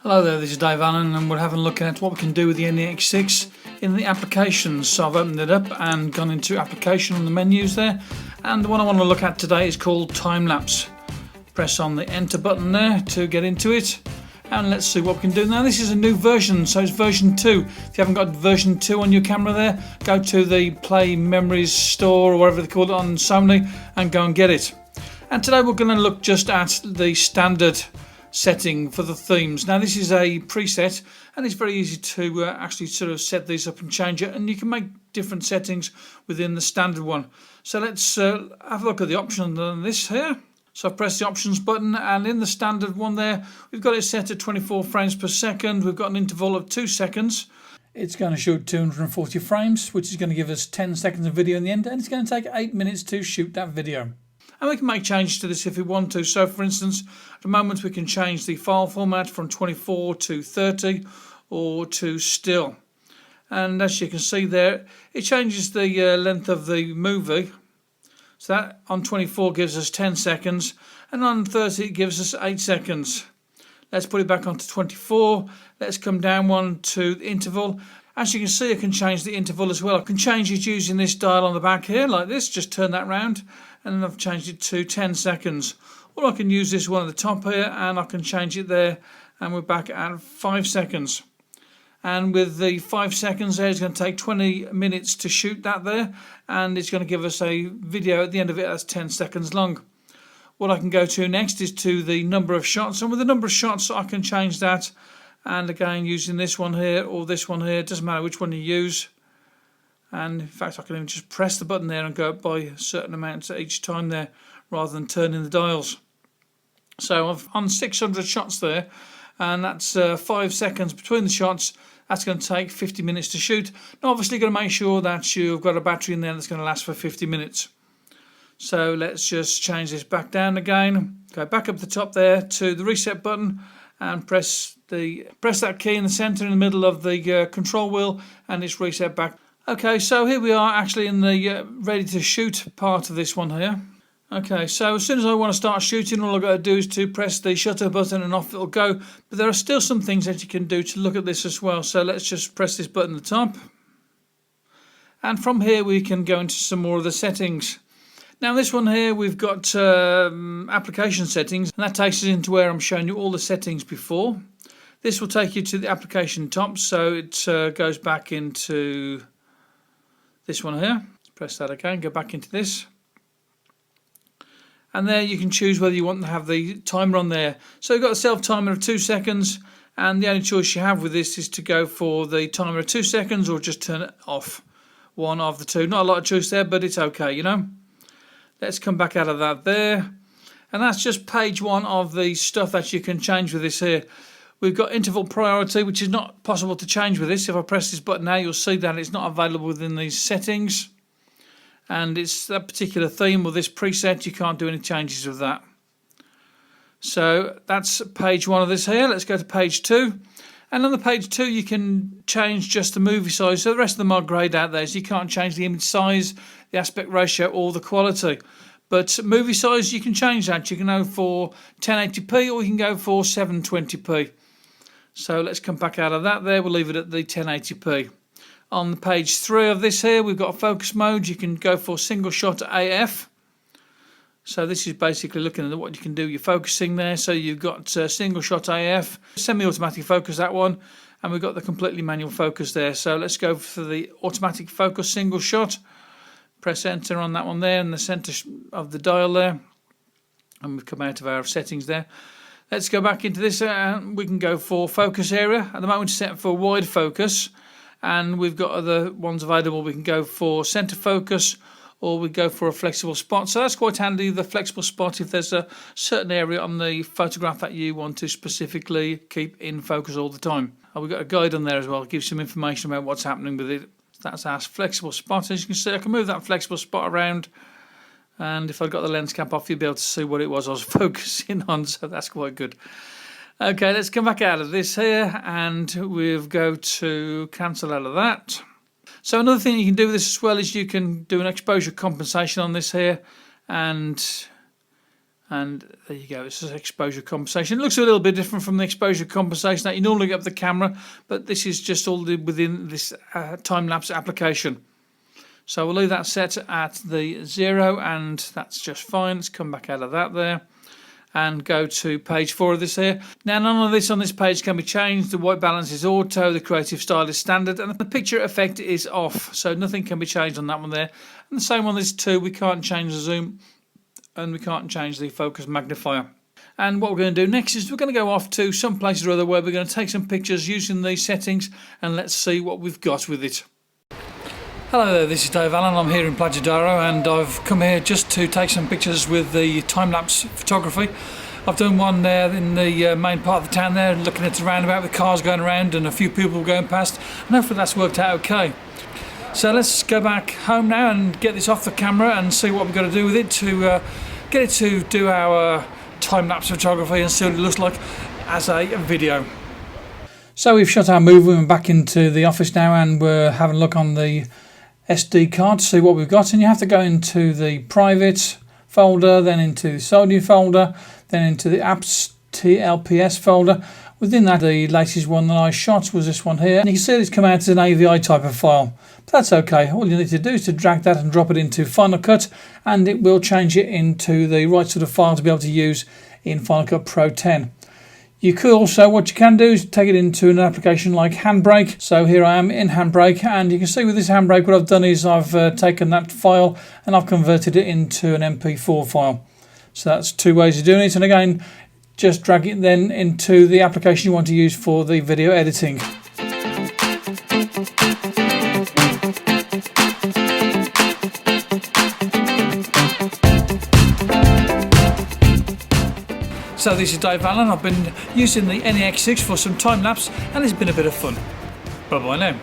Hello there, this is Dave Allen and we're having a look at what we can do with the NEX-6 in the applications. So I've opened it up and gone into application on the menus there, and the one I want to look at today is called timelapse. Press on the enter button there to get into it, and let's see what we can do. Now this is a new version, so it's version 2. If you haven't got version 2 on your camera there, go to the Play Memories store or whatever they call it on Sony and go and get it. And today we're going to look just at the standard setting for the themes. Now this is a preset and it's very easy to actually sort of set these up and change it, and you can make different settings within the standard one. So let's have a look at the options on this here. So I press the options button, and in the standard one there we've got it set at 24 frames per second. We've got an interval of 2 seconds. It's going to shoot 240 frames, which is going to give us 10 seconds of video in the end, and it's going to take 8 minutes to shoot that video. And we can make changes to this if we want to. So for instance, at the moment we can change the file format from 24 to 30 or to still. And as you can see there, it changes the length of the movie. So that on 24 gives us 10 seconds, and on 30 it gives us 8 seconds. Let's put it back onto 24. Let's come down one to the interval. As you can see, I can change the interval as well. I can change it using this dial on the back here, like this. Just turn that round, and then I've changed it to 10 seconds. Or I can use this one at the top here, and I can change it there, and we're back at 5 seconds. And with the 5 seconds there, it's going to take 20 minutes to shoot that there, and it's going to give us a video at the end of it that's 10 seconds long. What I can go to next is to the number of shots, and with the number of shots I can change that. And again, using this one here or this one here, it doesn't matter which one you use. And in fact, I can even just press the button there and go up by certain amounts each time there, rather than turning the dials. So I've on 600 shots there, and that's 5 seconds between the shots. That's going to take 50 minutes to shoot. Now obviously you've got to make sure that you've got a battery in there that's going to last for 50 minutes. So let's just change this back down again. Go back up the top there to the reset button and press that key in the center in the middle of the control wheel, and it's reset back. Okay, so here we are actually in the ready to shoot part of this one here. Okay, so as soon as I want to start shooting, all I've got to do is to press the shutter button and off it'll go. But there are still some things that you can do to look at this as well. So let's just press this button at the top. And from here we can go into some more of the settings. Now this one here, we've got application settings, and that takes us into where I'm showing you all the settings before. This will take you to the application top, so it goes back into this one here. Let's press that again, go back into this. And there you can choose whether you want to have the timer on there. So you've got a self timer of 2 seconds, and the only choice you have with this is to go for the timer of 2 seconds or just turn it off. One of the two. Not a lot of choice there, but it's okay, you know. Let's come back out of that there. And that's just page one of the stuff that you can change with this here. We've got interval priority, which is not possible to change with this. If I press this button now, you'll see that it's not available within these settings. And it's that particular theme or this preset, you can't do any changes with that. So that's page one of this here. Let's go to page 2. And on the page 2 you can change just the movie size. So the rest of them are greyed out there, so you can't change the image size, the aspect ratio or the quality. But movie size you can change that. You can go for 1080p or you can go for 720p. So let's come back out of that there. We'll leave it at the 1080p. On page 3 of this here we've got focus mode. You can go for single shot AF. So this is basically looking at what you can do. You're focusing there. So you've got single shot AF, semi-automatic focus, that one. And we've got the completely manual focus there. So let's go for the automatic focus single shot. Press enter on that one there in the center of the dial there. And we've come out of our settings there. Let's go back into this and we can go for focus area. At the moment it's set for wide focus. And we've got other ones available. We can go for center focus, or we go for a flexible spot. So that's quite handy, the flexible spot, if there's a certain area on the photograph that you want to specifically keep in focus all the time. Oh, we've got a guide on there as well, gives some information about what's happening with it. That's our flexible spot. As you can see, I can move that flexible spot around, and if I got the lens cap off, you'll be able to see what it was I was focusing on, so that's quite good. Okay, let's come back out of this here, and we'll go to cancel out of that. So another thing you can do with this as well is you can do an exposure compensation on this here, and And there you go, it's exposure compensation. It looks a little bit different from the exposure compensation that you normally get with the camera, but this is just all within this time-lapse application. So we'll leave that set at the 0, and that's just fine. Let's come back out of that there and go to page 4 of this here. Now, none of this on this page can be changed. The white balance is auto, the creative style is standard, and the picture effect is off. So nothing can be changed on that one there. And the same on this too. We can't change the zoom and we can't change the focus magnifier. And what we're going to do next is we're going to go off to some place or other where we're going to take some pictures using these settings, and let's see what we've got with it. Hello there, this is Dave Allen. I'm here in Plagidaro, and I've come here just to take some pictures with the time-lapse photography. I've done one there in the main part of the town there, looking at the roundabout with cars going around and a few people going past, and hopefully that's worked out okay. So let's go back home now and get this off the camera and see what we've got to do with it to get it to do our time-lapse photography and see what it looks like as a video. So we've shot our movie and back into the office now, and we're having a look on the SD card to see what we've got, and you have to go into the private folder, then into the Sony folder, then into the apps TLPS folder. Within that, the latest one that I shot was this one here, and you can see it's come out as an AVI type of file, but that's okay. All you need to do is to drag that and drop it into Final Cut, and it will change it into the right sort of file to be able to use in Final Cut Pro 10. You could also, what you can do is take it into an application like Handbrake. So here I am in Handbrake, and you can see with this Handbrake what I've done is I've taken that file and I've converted it into an MP4 file. So that's two ways of doing it, and again, just drag it then into the application you want to use for the video editing. So this is Dave Allen. I've been using the NEX-6 for some time lapse, and it's been a bit of fun. Bye bye now.